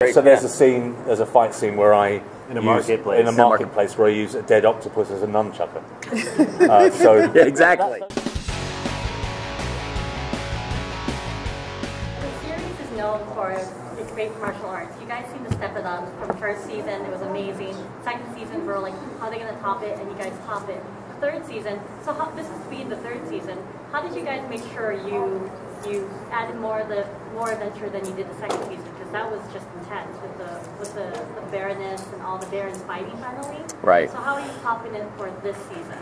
Okay, so there's a scene, there's a fight scene where I in a marketplace where I use a dead octopus as a nunchucker. So yeah, exactly. The series is known for its great martial arts. You guys seem to step it up from first season. It was amazing. Second season, we're like, how are they going to top it? And you guys top it. Third season. So this is being the third season. How did you guys make sure you added more adventure than you did the second season? Because that was just intense with the Baroness and all the Barons fighting finally. Right. So how are you topping it for this season?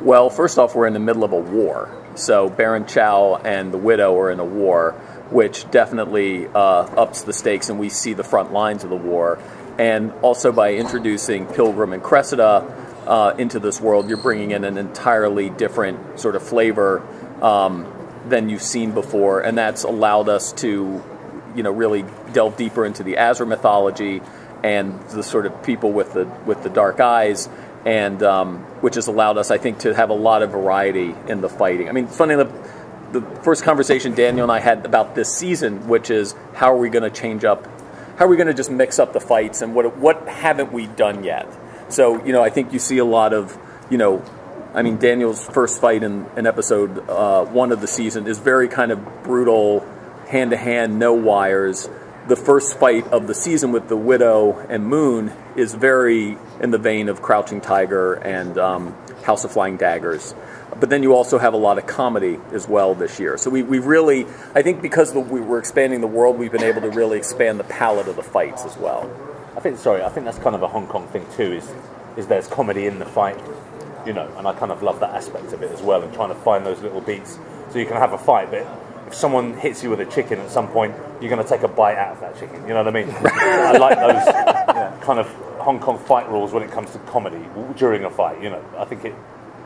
Well, first off, we're in the middle of a war. So Baron Chow and the Widow are in a war, which definitely ups the stakes, and we see the front lines of the war. And also by introducing Pilgrim and Cressida into this world, you're bringing in an entirely different sort of flavor than you've seen before, and that's allowed us to, really delve deeper into the Azra mythology and the sort of people with the dark eyes, and which has allowed us, I think, to have a lot of variety in the fighting. I mean, funny enough, the first conversation Daniel and I had about this season, which is how are we going to change up, how are we going to just mix up the fights, and what haven't we done yet? So, I think you see a lot of, I mean, Daniel's first fight in episode 1 of the season is very kind of brutal, hand-to-hand, no wires. The first fight of the season with the Widow and Moon is very in the vein of Crouching Tiger and House of Flying Daggers. But then you also have a lot of comedy as well this year. So we really, I think because we're expanding the world, we've been able to really expand the palette of the fights as well. I think that's kind of a Hong Kong thing too, is there's comedy in the fight, and I kind of love that aspect of it as well, and trying to find those little beats so you can have a fight, but if someone hits you with a chicken at some point, you're going to take a bite out of that chicken, you know what I mean? I like those kind of Hong Kong fight rules when it comes to comedy during a fight, I think it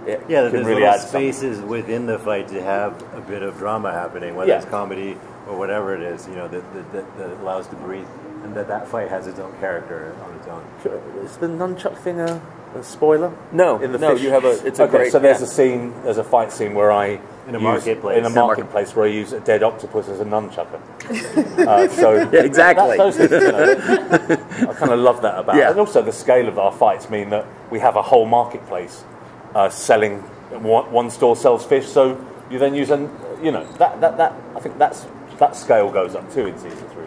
there's can really little add spaces something within the fight to have a bit of drama happening, whether it's comedy or whatever it is, that allows to breathe, and that fight has its own character on its own. Is the nunchuck thing a spoiler? No, fish? You have it's a great. So there's there's a fight scene where I in a marketplace where I use a dead octopus as a nunchucker. Yeah, exactly. Those things, I kind of love that about it. And also the scale of our fights mean that we have a whole marketplace selling. One store sells fish, so you then use that I think that scale goes up too in season 3.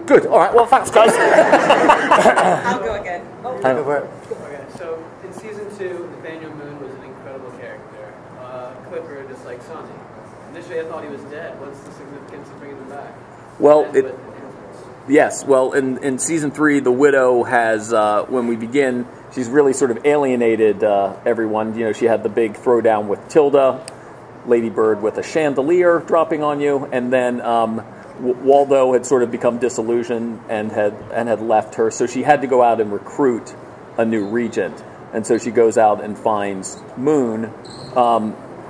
Good. All right. Well, thanks, guys. I'll go again. Okay. So in season 2, Nathaniel Moon was an incredible character. Clipper, just like Sonny. Initially, I thought he was dead. What's the significance of bringing him back? Well, yes. Well, in season 3, the Widow has, when we begin, she's really sort of alienated everyone. She had the big throwdown with Tilda, Lady Bird with a chandelier dropping on you, and then Waldo had sort of become disillusioned and had left her, so she had to go out and recruit a new regent. And so she goes out and finds Moon,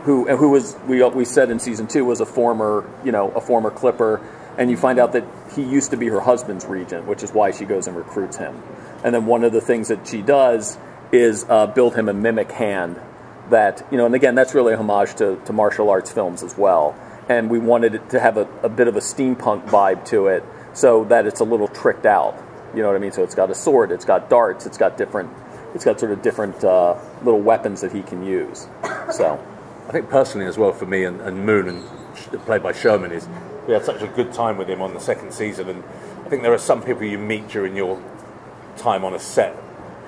who was we said in season 2 was a former Clipper, and you find out that he used to be her husband's regent, which is why she goes and recruits him. And then one of the things that she does is build him a mimic hand that, and again, that's really a homage to martial arts films as well. And we wanted it to have a bit of a steampunk vibe to it, so that it's a little tricked out. You know what I mean? So it's got a sword, it's got darts, it's got sort of different little weapons that he can use. So, I think personally as well for me and Moon, and played by Sherman, is we had such a good time with him on the second season, and I think there are some people you meet during your time on a set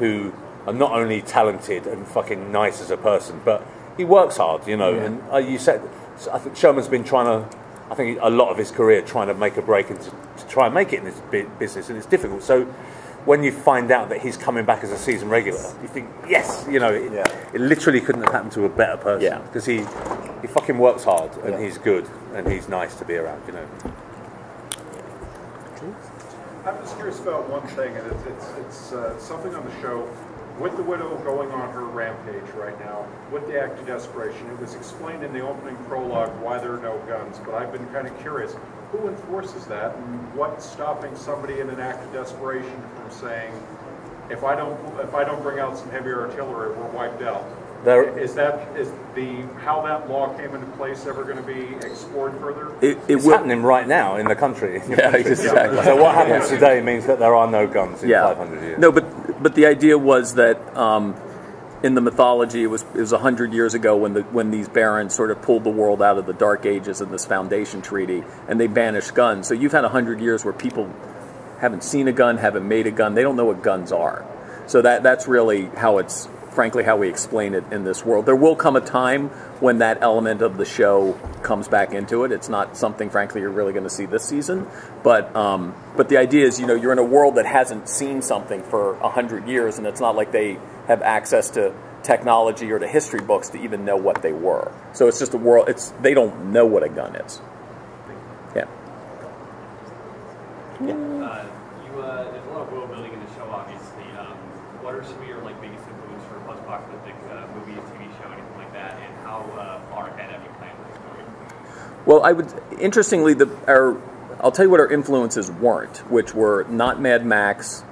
who are not only talented and fucking nice as a person, but he works hard, and you said. So I think Sherman's been a lot of his career trying to make a break and to try and make it in this business, and it's difficult. So when you find out that he's coming back as a season regular, you think, yes, it literally couldn't have happened to a better person, because he fucking works hard, and he's good, and he's nice to be around, I'm just curious about one thing, and it's something on the show. With the Widow going on her rampage right now, with the act of desperation, it was explained in the opening prologue why there are no guns, but I've been kind of curious, who enforces that, and what's stopping somebody in an act of desperation from saying, if I don't bring out some heavy artillery, we're wiped out? Is how that law came into place ever going to be explored further? It's happening right now in the country. Yeah, exactly. So what happens today means that there are no guns in 500 years. No, but the idea was that in the mythology, it was 100 years ago when these barons sort of pulled the world out of the Dark Ages in this Foundation Treaty, and they banished guns. So you've had 100 years where people haven't seen a gun, haven't made a gun. They don't know what guns are. So that's really how it's, frankly, how we explain it in this world. There will come a time when that element of the show comes back into it. It's not something, frankly, you're really going to see this season. But the idea is, you're in a world that hasn't seen something for 100 years, and it's not like they have access to technology or to history books to even know what they were. So it's just a world. They don't know what a gun is. Yeah. There's a lot of world building in the show, obviously. What are some of your biggest influences for post-apocalyptic movies, TV show, anything like that, and how far ahead have you planned for the story? Well, interestingly, I'll tell you what our influences weren't, which were not Mad Max,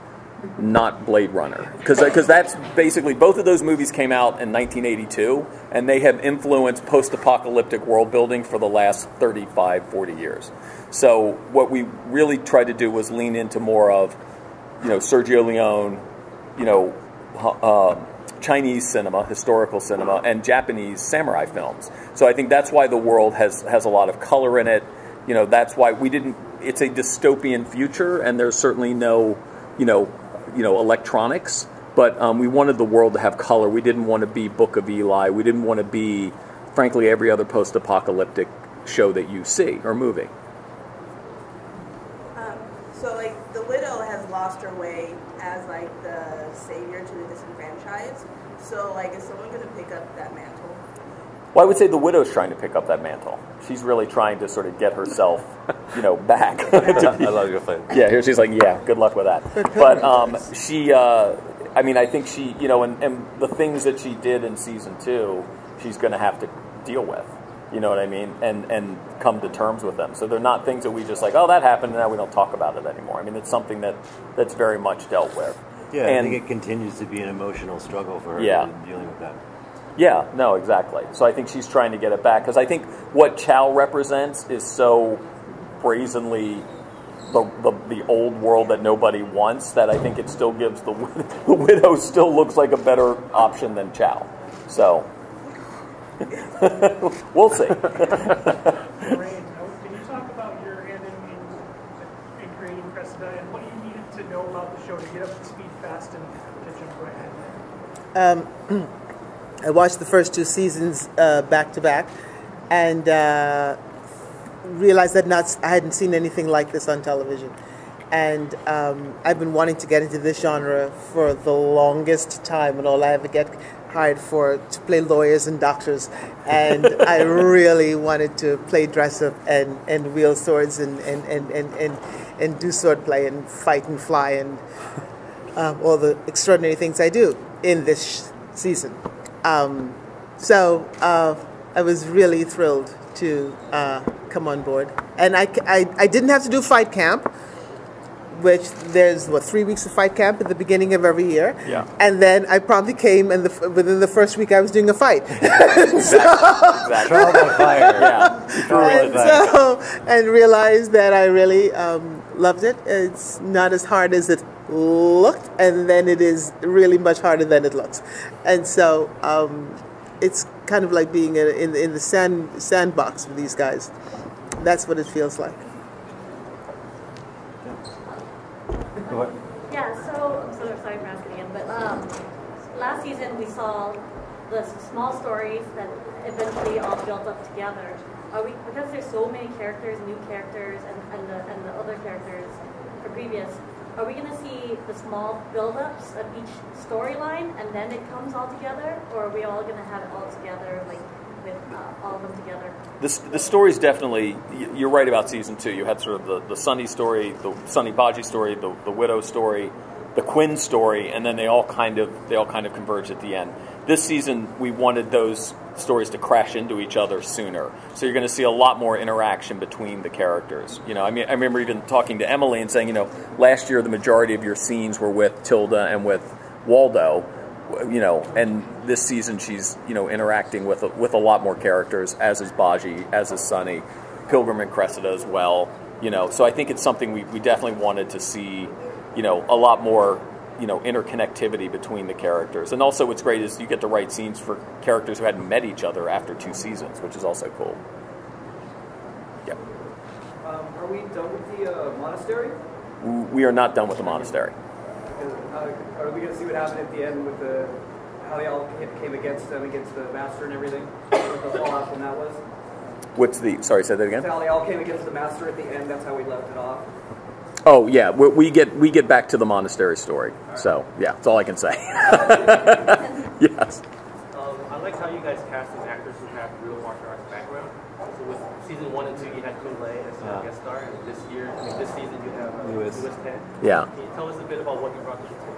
not Blade Runner, because that's basically, both of those movies came out in 1982, and they have influenced post-apocalyptic world building for the last 35, 40 years. So what we really tried to do was lean into more of, Sergio Leone, Chinese cinema, historical cinema, and Japanese samurai films. So I think that's why the world has a lot of color in it. That's why it's a dystopian future, and there's certainly no, electronics, but we wanted the world to have color. We didn't want to be Book of Eli. We didn't want to be, frankly, every other post-apocalyptic show that you see or movie. So, the widow has lost her way as, the savior to the disenfranchised. So, is someone going to pick up that mantle? Well, I would say the widow's trying to pick up that mantle. She's really trying to sort of get herself, back. I love your face. Yeah, here she's like, yeah, good luck with that. But I think she, and the things that she did in season 2, she's going to have to deal with. You know what I mean? And come to terms with them. So they're not things that we just that happened, and now we don't talk about it anymore. I mean, it's something that's very much dealt with. Yeah, and I think it continues to be an emotional struggle for her dealing with that. Yeah, no, exactly. So I think she's trying to get it back, because I think what Chow represents is so brazenly the old world that nobody wants, that I think it still gives the widow still looks like a better option than Chow. So we'll see. Lorraine, can you talk about your hand in creating Cressida, and what do you needed to know about the show to get up to speed fast and to jump right ahead? I watched the first 2 seasons back to back, and realized that I hadn't seen anything like this on television. And I've been wanting to get into this genre for the longest time, and all I ever get hired to play lawyers and doctors, and I really wanted to play dress up and wield swords and do sword play and fight and fly and all the extraordinary things I do in this season. So I was really thrilled to come on board, and I didn't have to do fight camp, which there's 3 weeks of fight camp at the beginning of every year. Yeah. And then I promptly came, and within the first week I was doing a fight. Exactly. Trial by fire. And realized that I really loved it. It's not as hard as it looked, and then it is really much harder than it looks. And so it's kind of like being in the sandbox with these guys. That's what it feels like. Yeah, so I'm sorry for asking again, but last season we saw the small stories that eventually all built up together. Because there's so many characters, new characters, and the other characters for previous, are we going to see the small build-ups of each storyline and then it comes all together, or are we all going to have it all together, with all of them together? The stories definitely, you're right about season 2. You had sort of the Sunny story, the Sunny Baji story, the Widow story, the Quinn story, and then they all kind of converge at the end. This season, we wanted those stories to crash into each other sooner. So you're going to see a lot more interaction between the characters. I remember even talking to Emily and saying, last year the majority of your scenes were with Tilda and with Waldo. and this season she's, interacting with a lot more characters, as is Baji, as is Sunny, Pilgrim and Cressida as well. So I think it's something we definitely wanted to see, a lot more, interconnectivity between the characters. And also what's great is you get to write scenes for characters who hadn't met each other after 2 seasons, which is also cool. Yep. Are we done with the monastery? We are not done with the monastery. Are we going to see what happened at the end with how they all came against them, against the master and everything? What the fallout from that was? Sorry, say that again? How they all came against the master at the end, that's how we left it off. Oh, yeah, we get back to the monastery story. Right. So, yeah, that's all I can say. Yes. I like how you guys cast these actors who have real martial arts background. So with season 1 and 2, you had Kun Lei as a guest star, and this season you have Louis Tan. Yeah. Can you tell us a bit about what you brought to the table?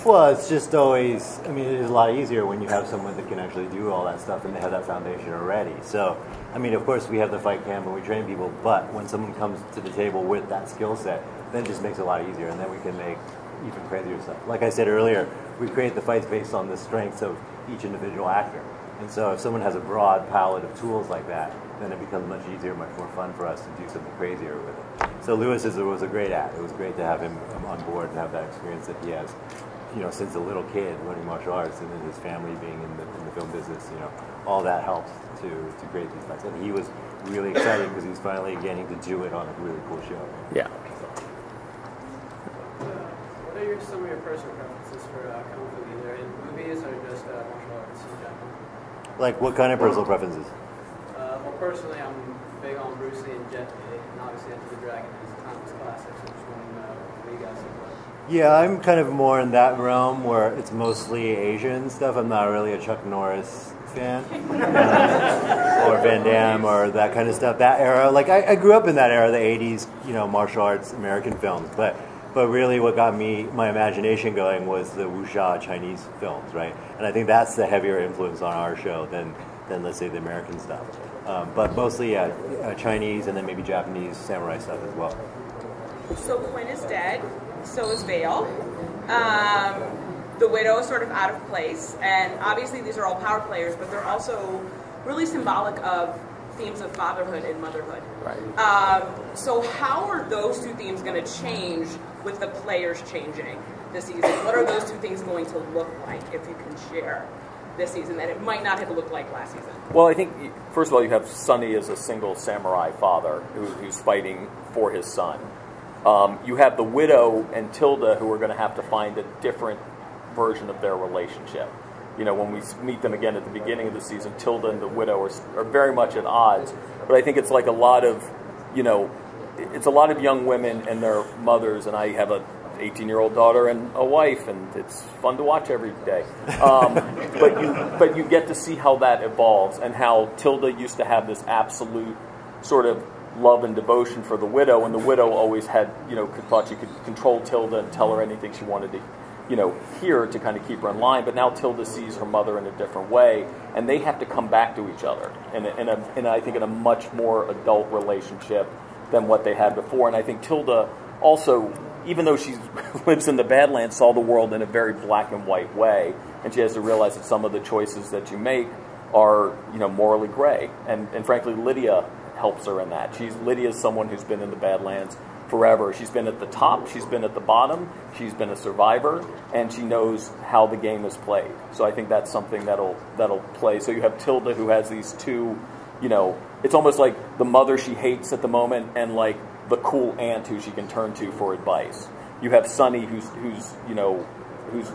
Well, it's just always, it is a lot easier when you have someone that can actually do all that stuff and they have that foundation already. So, of course we have the fight camp and we train people, but when someone comes to the table with that skill set, then it just makes it a lot easier, and then we can make even crazier stuff. Like I said earlier, we create the fights based on the strengths of each individual actor. And so if someone has a broad palette of tools like that, then it becomes much easier, much more fun for us to do something crazier with it. So Louis was a great act. It was great to have him on board and have that experience that he has, since a little kid learning martial arts, and then his family being in the film business, all that helps to create these fights. And he was really excited because he's finally getting to do it on a really cool show. Yeah. What are some of your personal preferences for Kung Fu, either in movies or just martial arts in general? Like what kind of personal preferences? Well, personally, I'm big on Bruce Lee and Jet Li, and obviously Enter the Dragon is a timeless classic. So just wondering what you guys think about it. Yeah, I'm kind of more in that realm where it's mostly Asian stuff. I'm not really a Chuck Norris fan, or Van Damme, or that kind of stuff. That era, like I grew up in that era, the '80s, martial arts American films. But really, what got my imagination going was the wuxia Chinese films, right? And I think that's the heavier influence on our show than let's say the American stuff. But mostly, Chinese and then maybe Japanese samurai stuff as well. So Quinn is dead. So is Vale. The widow is sort of out of place, and obviously these are all power players, but they're also really symbolic of themes of fatherhood and motherhood. Right. So how are those two themes going to change with the players changing this season? What are those two things going to look like, if you can share, this season that it might not have looked like last season? Well, I think, first of all, you have Sunny as a single samurai father who's fighting for his son. You have the widow and Tilda, who are going to have to find a different version of their relationship. When we meet them again at the beginning of the season, Tilda and the widow are very much at odds. But I think it's like a lot of, it's a lot of young women and their mothers, and I have a 18-year-old daughter and a wife, and it's fun to watch every day. But you get to see how that evolves, and how Tilda used to have this absolute sort of love and devotion for the widow, and the widow always had, thought she could control Tilda and tell her anything she wanted to, hear to kind of keep her in line. But now Tilda sees her mother in a different way, and they have to come back to each other in I think in a much more adult relationship than what they had before. And I think Tilda also, even though she lives in the Badlands, saw the world in a very black and white way, and she has to realize that some of the choices that you make are, morally gray. And frankly, Lydia helps her in that. Lydia's someone who's been in the Badlands forever. She's been at the top, she's been at the bottom, she's been a survivor, and she knows how the game is played. So I think that's something that'll play. So you have Tilda, who has these two, it's almost like the mother she hates at the moment, and like the cool aunt who she can turn to for advice. You have Sunny, who's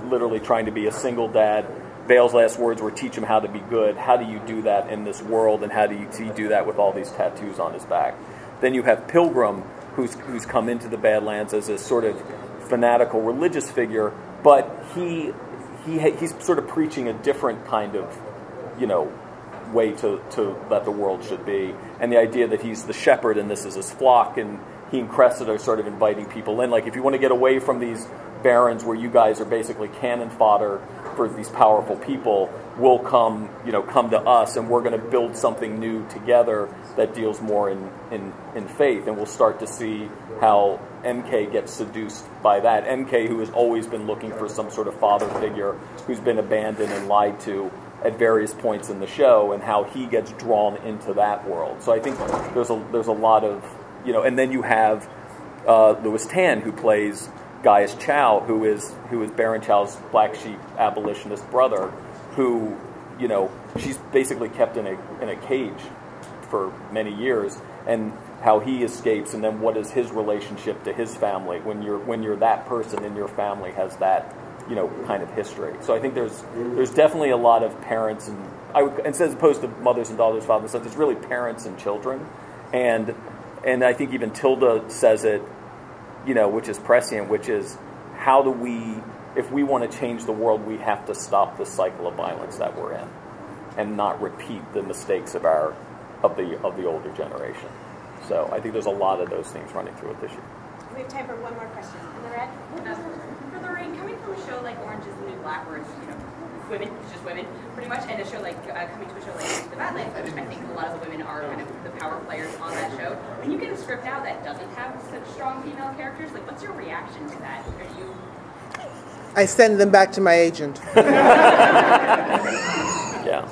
literally trying to be a single dad. Vale's last words were, teach him how to be good. How do you do that in this world, and how do you do that with all these tattoos on his back? Then you have Pilgrim, who's come into the Badlands as a sort of fanatical religious figure, but he's sort of preaching a different kind of, way to that the world should be, and the idea that he's the shepherd and this is his flock, and he and Cressida are sort of inviting people in. Like, if you want to get away from these barons where you guys are basically cannon fodder for these powerful people, we'll come to us, and we're going to build something new together that deals more in faith. And we'll start to see how MK gets seduced by that. MK, who has always been looking for some sort of father figure who's been abandoned and lied to at various points in the show, and how he gets drawn into that world. So I think there's a lot of, and then you have Louis Tan, who plays Gaius Chow, who is Baron Chow's black sheep abolitionist brother, who, she's basically kept in a cage for many years, and how he escapes, and then what is his relationship to his family when you're that person and your family has that kind of history. So I think there's definitely a lot of parents and as opposed to mothers and daughters, fathers and sons, it's really parents and children, and I think even Tilda says it, which is prescient, which is how do we, if we want to change the world, we have to stop the cycle of violence that we're in, and not repeat the mistakes of the older generation. So I think there's a lot of those things running through it this year. We have time for one more question. In the red? For Lorraine, coming from a show like Orange is the New Black, where it's women, it's just women, pretty much, and a show like coming to a show like The Badlands, which I think a lot of the women are kind of the power players on that show. When you get a script now that doesn't have such strong female characters, like what's your reaction to that? Are you? I send them back to my agent. Yeah.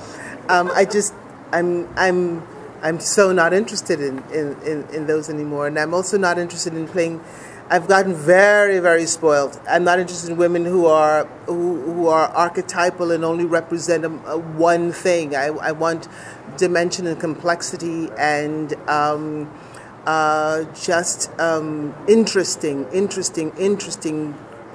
I'm so not interested in those anymore, and I'm also not interested in playing. I've gotten very, very spoiled. I'm not interested in women who are archetypal and only represent one thing. I want dimension and complexity and interesting,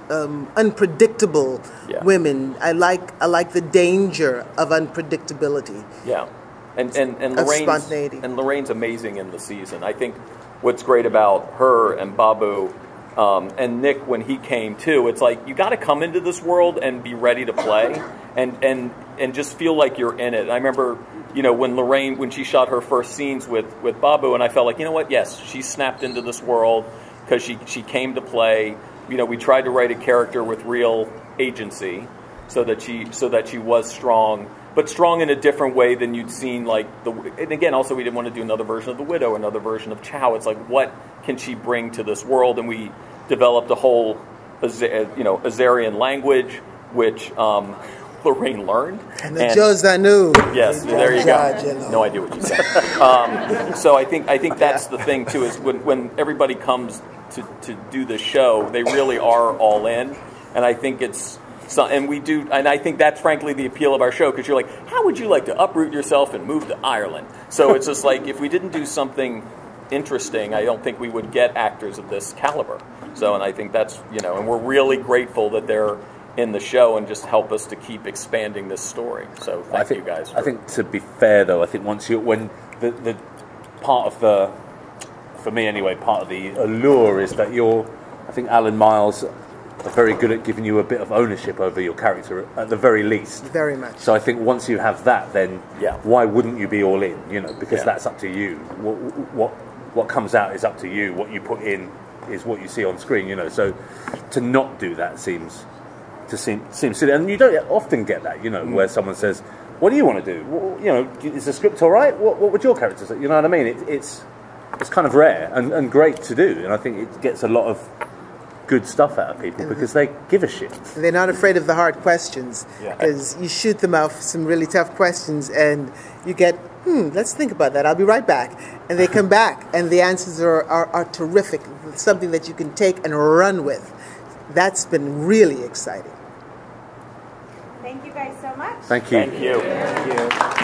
unpredictable women. I like the danger of unpredictability. Yeah. And spontaneity. And Lorraine's amazing in the season. I think what's great about her and Babu and Nick, when he came too, it's like you got to come into this world and be ready to play, and just feel like you're in it. I remember, when Lorraine, when she shot her first scenes with Babu, and I felt like, what? Yes, she snapped into this world because she came to play. We tried to write a character with real agency, so that she was strong. But strong in a different way than you'd seen, and again, also we didn't want to do another version of the Widow, another version of Chow. It's like, what can she bring to this world? And we developed a whole, Azarian language, which Lorraine learned. And the Jozanu. Yes, there you go. No idea what you said. So I think that's the thing too, is when everybody comes to do the show, they really are all in, and I think it's. So, and I think that's frankly the appeal of our show, because you're like, how would you like to uproot yourself and move to Ireland? So it's just like, if we didn't do something interesting, I don't think we would get actors of this caliber. So, and I think that's, and we're really grateful that they're in the show and just help us to keep expanding this story. So thank you guys. I think, to be fair though, I think when the part of the, for me anyway, part of the allure is that I think Alan Miles are very good at giving you a bit of ownership over your character, at the very least. Very much. So I think once you have that, then why wouldn't you be all in? Because that's up to you. What comes out is up to you. What you put in is what you see on screen. So to not do that seems silly, and you don't often get that. Where someone says, "What do you want to do? Is the script all right? What would your character say?" You know what I mean? It's kind of rare and great to do, and I think it gets a lot of good stuff out of people because they give a shit. They're not afraid of the hard questions, because you shoot them out some really tough questions and you get, let's think about that, I'll be right back. And they come back and the answers are terrific, something that you can take and run with. That's been really exciting. Thank you guys so much. Thank you. Thank you. Thank you.